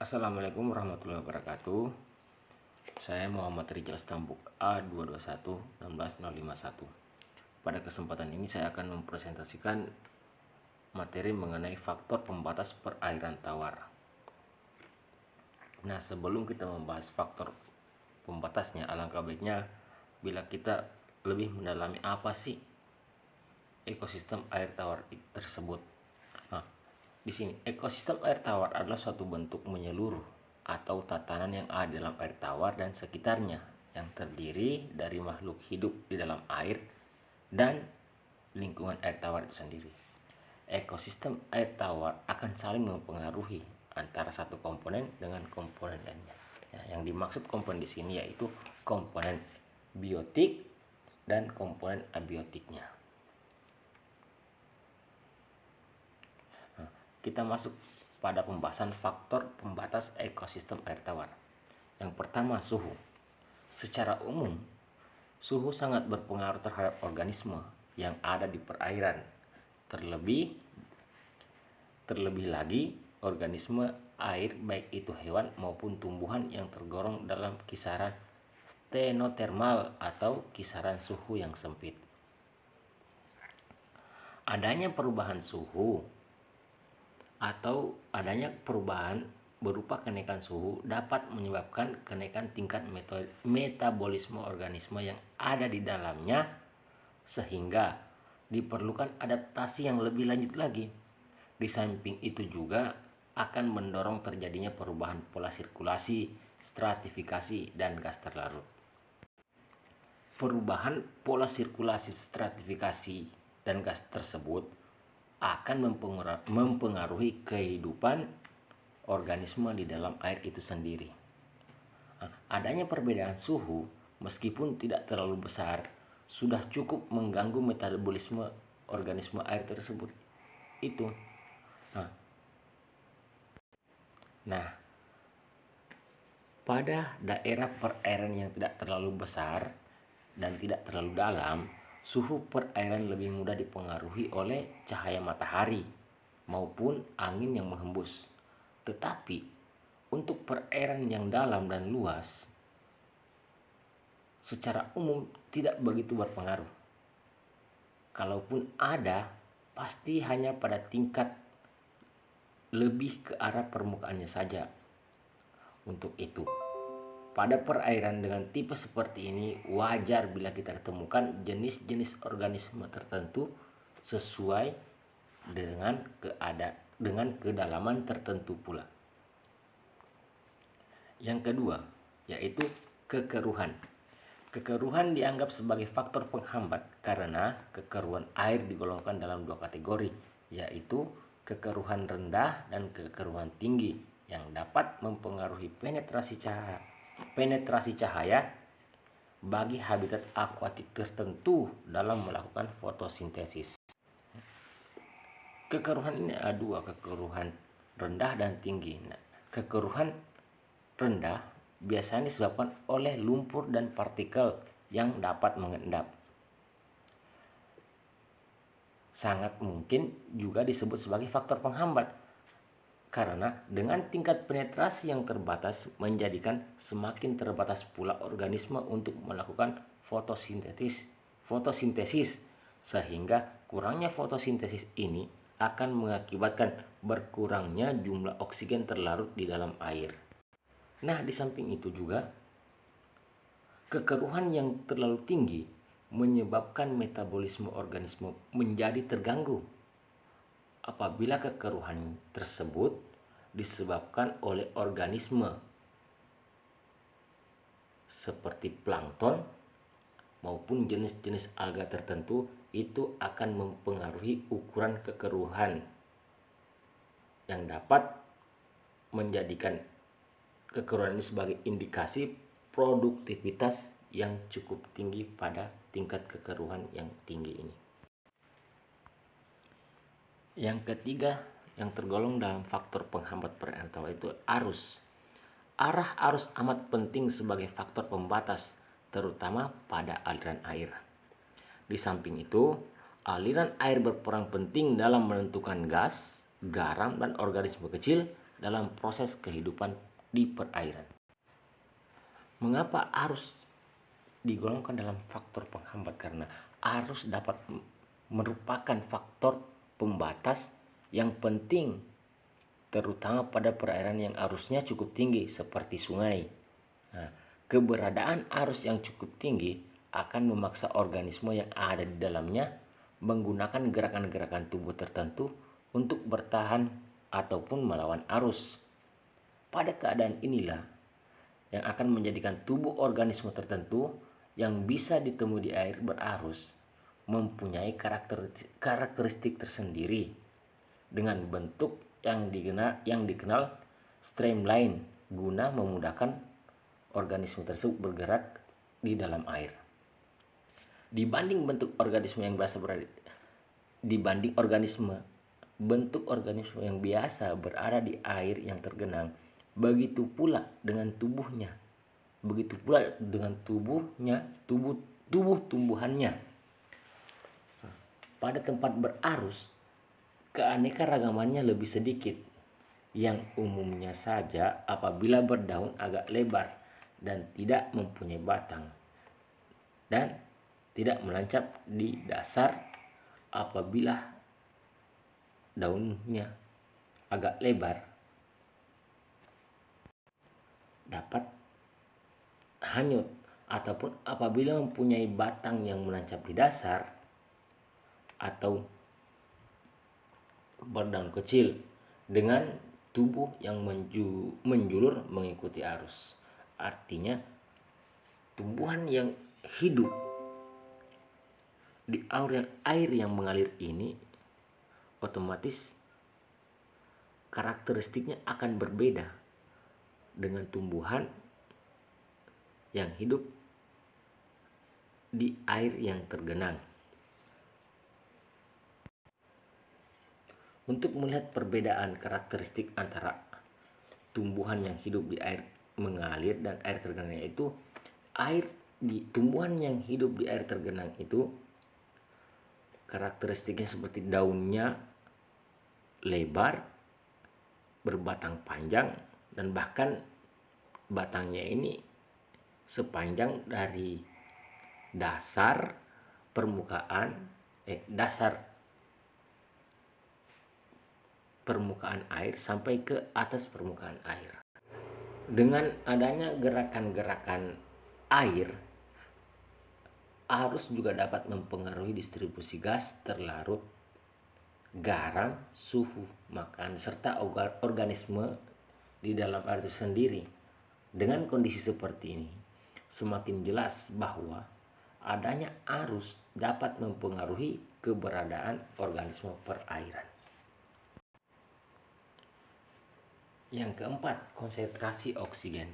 Assalamualaikum warahmatullahi wabarakatuh. Saya Muhammad Rijal Stambuk A221-16051. Pada kesempatan ini saya akan mempresentasikan materi mengenai faktor pembatas perairan tawar. Nah, sebelum kita membahas faktor pembatasnya, alangkah baiknya bila kita lebih mendalami apa sih ekosistem air tawar tersebut. Nah, di sini ekosistem air tawar adalah suatu bentuk menyeluruh atau tatanan yang ada dalam air tawar dan sekitarnya, yang terdiri dari makhluk hidup di dalam air dan lingkungan air tawar itu sendiri. Ekosistem air tawar akan saling mempengaruhi antara satu komponen dengan komponen lainnya. Ya, yang dimaksud komponen di sini yaitu komponen biotik dan komponen abiotiknya. Nah, kita masuk pada pembahasan faktor pembatas ekosistem air tawar. Yang pertama, suhu. Secara umum, suhu sangat berpengaruh terhadap organisme yang ada di perairan. Terlebih lagi organisme air, baik itu hewan maupun tumbuhan, yang tergolong dalam kisaran stenotermal atau kisaran suhu yang sempit. Adanya perubahan suhu atau adanya perubahan berupa kenaikan suhu dapat menyebabkan kenaikan tingkat metabolisme organisme yang ada di dalamnya, sehingga diperlukan adaptasi yang lebih lanjut lagi. Di samping itu juga akan mendorong terjadinya perubahan pola sirkulasi, stratifikasi, dan gas terlarut. Perubahan pola sirkulasi, stratifikasi, dan gas tersebut akan mempengaruhi kehidupan organisme di dalam air itu sendiri. Adanya perbedaan suhu, meskipun tidak terlalu besar, sudah cukup mengganggu metabolisme organisme air tersebut itu. Nah, pada daerah perairan yang tidak terlalu besar dan tidak terlalu dalam, suhu perairan lebih mudah dipengaruhi oleh cahaya matahari maupun angin yang menghembus. Tetapi untuk perairan yang dalam dan luas, secara umum tidak begitu berpengaruh. Kalaupun ada, pasti hanya pada tingkat lebih ke arah permukaannya saja. Untuk itu, pada perairan dengan tipe seperti ini, wajar bila kita temukan jenis-jenis organisme tertentu sesuai dengan kedalaman tertentu pula. Yang kedua, yaitu kekeruhan. Kekeruhan dianggap sebagai faktor penghambat karena kekeruhan air digolongkan dalam dua kategori, yaitu kekeruhan rendah dan kekeruhan tinggi, yang dapat mempengaruhi penetrasi cahaya bagi habitat akuatik tertentu dalam melakukan fotosintesis. Kekeruhan ini ada dua, kekeruhan rendah dan tinggi. Nah, kekeruhan rendah biasanya disebabkan oleh lumpur dan partikel yang dapat mengendap. Sangat mungkin juga disebut sebagai faktor penghambat, karena dengan tingkat penetrasi yang terbatas menjadikan semakin terbatas pula organisme untuk melakukan fotosintesis, sehingga kurangnya fotosintesis ini akan mengakibatkan berkurangnya jumlah oksigen terlarut di dalam air. Nah, di samping itu juga kekeruhan yang terlalu tinggi menyebabkan metabolisme organisme menjadi terganggu. Apabila kekeruhan tersebut disebabkan oleh organisme seperti plankton maupun jenis-jenis alga tertentu, itu akan mempengaruhi ukuran kekeruhan yang dapat menjadikan kekeruhan ini sebagai indikasi produktivitas yang cukup tinggi pada tingkat kekeruhan yang tinggi ini. Yang ketiga yang tergolong dalam faktor penghambat perairan tawar itu arus. Arah arus amat penting sebagai faktor pembatas, terutama pada aliran air. Di samping itu, aliran air berperan penting dalam menentukan gas, garam, dan organisme kecil dalam proses kehidupan di perairan. Mengapa arus digolongkan dalam faktor penghambat? Karena arus dapat merupakan faktor pembatas yang penting, terutama pada perairan yang arusnya cukup tinggi seperti sungai. Nah, keberadaan arus yang cukup tinggi akan memaksa organisme yang ada di dalamnya menggunakan gerakan-gerakan tubuh tertentu untuk bertahan ataupun melawan arus. Pada keadaan inilah yang akan menjadikan tubuh organisme tertentu yang bisa ditemui di air berarus mempunyai karakteristik tersendiri dengan bentuk yang dikenal streamline guna memudahkan organisme tersebut bergerak di dalam air. Dibanding bentuk organisme yang yang biasa berada di air yang tergenang, begitu pula dengan tubuhnya. Begitu pula dengan tumbuhannya. Pada tempat berarus, keanekaragamannya lebih sedikit. Yang umumnya saja apabila berdaun agak lebar dan tidak mempunyai batang, dan tidak menancap di dasar apabila daunnya agak lebar, dapat hanyut, ataupun apabila mempunyai batang yang menancap di dasar atau berdaun kecil dengan tubuh yang menjulur mengikuti arus. Artinya tumbuhan yang hidup di air yang mengalir ini otomatis karakteristiknya akan berbeda dengan tumbuhan yang hidup di air yang tergenang. Untuk melihat perbedaan karakteristik antara tumbuhan yang hidup di air mengalir dan air tergenang, yaitu tumbuhan yang hidup di air tergenang itu karakteristiknya seperti daunnya lebar, berbatang panjang, dan bahkan batangnya ini sepanjang dari dasar permukaan air sampai ke atas permukaan air. Dengan adanya gerakan-gerakan air, arus juga dapat mempengaruhi distribusi gas terlarut, garam, suhu makan, serta organisme di dalam air itu sendiri. Dengan kondisi seperti ini, semakin jelas bahwa adanya arus dapat mempengaruhi keberadaan organisme perairan. Yang keempat, konsentrasi oksigen.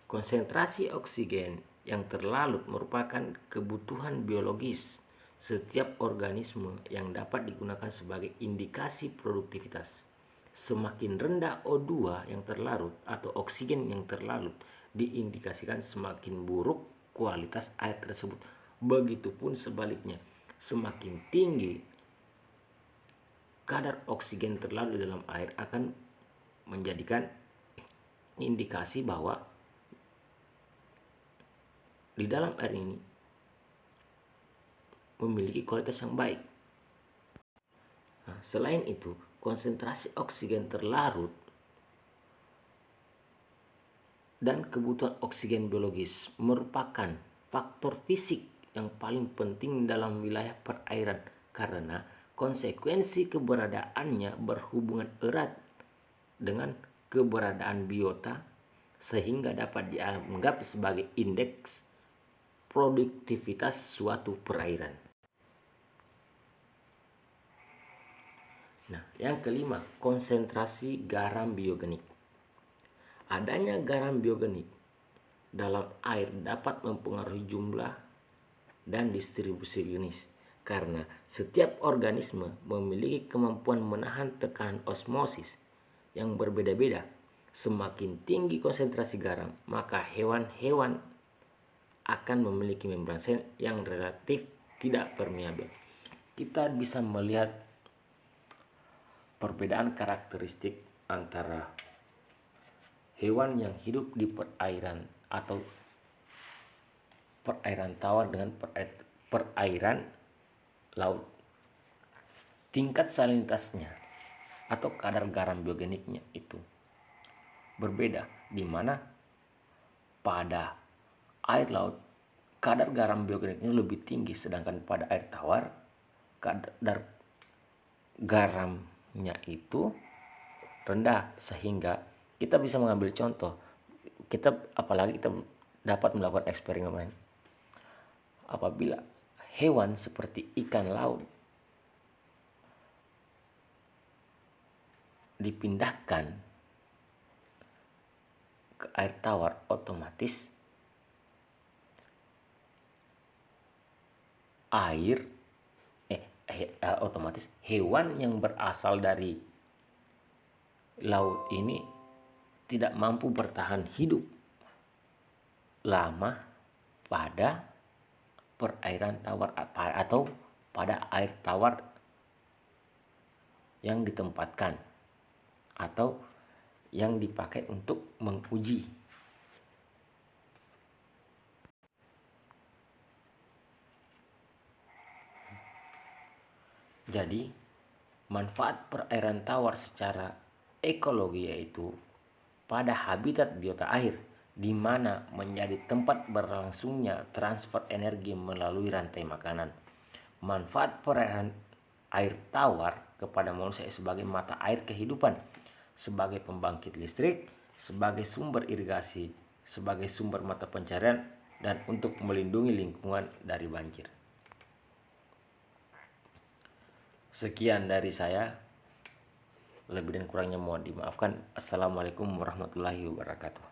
Konsentrasi oksigen yang terlalut merupakan kebutuhan biologis setiap organisme yang dapat digunakan sebagai indikasi produktivitas. Semakin rendah O2 yang terlarut atau oksigen yang terlarut diindikasikan semakin buruk kualitas air tersebut. Begitupun sebaliknya, semakin tinggi kadar oksigen terlarut di dalam air akan menjadikan indikasi bahwa di dalam air ini memiliki kualitas yang baik. Nah, selain itu, konsentrasi oksigen terlarut dan kebutuhan oksigen biologis merupakan faktor fisik yang paling penting dalam wilayah perairan karena konsekuensi keberadaannya berhubungan erat dengan keberadaan biota sehingga dapat dianggap sebagai indeks produktivitas suatu perairan. Nah, yang kelima, konsentrasi garam biogenik. Adanya garam biogenik dalam air dapat mempengaruhi jumlah dan distribusi jenis karena setiap organisme memiliki kemampuan menahan tekanan osmosis yang berbeda-beda. Semakin tinggi konsentrasi garam, maka hewan-hewan akan memiliki membran sel yang relatif tidak permeabel. Kita bisa melihat perbedaan karakteristik antara hewan yang hidup di perairan atau perairan tawar dengan perairan laut. Tingkat salinitasnya atau kadar garam biogeniknya itu berbeda, di mana pada air laut kadar garam biogeniknya lebih tinggi, sedangkan pada air tawar kadar garamnya itu rendah. Sehingga kita bisa mengambil contoh, apalagi kita dapat melakukan eksperimen apabila hewan seperti ikan laut dipindahkan ke air tawar, otomatis otomatis hewan yang berasal dari laut ini tidak mampu bertahan hidup lama pada perairan tawar atau pada air tawar yang ditempatkan atau yang dipakai untuk menguji. Jadi, manfaat perairan tawar secara ekologi yaitu pada habitat biota air, di mana menjadi tempat berlangsungnya transfer energi melalui rantai makanan. Manfaat perairan air tawar kepada manusia sebagai mata air kehidupan, sebagai pembangkit listrik, sebagai sumber irigasi, sebagai sumber mata pencarian, dan untuk melindungi lingkungan dari banjir. Sekian dari saya, lebih dan kurangnya mohon dimaafkan. Assalamualaikum warahmatullahi wabarakatuh.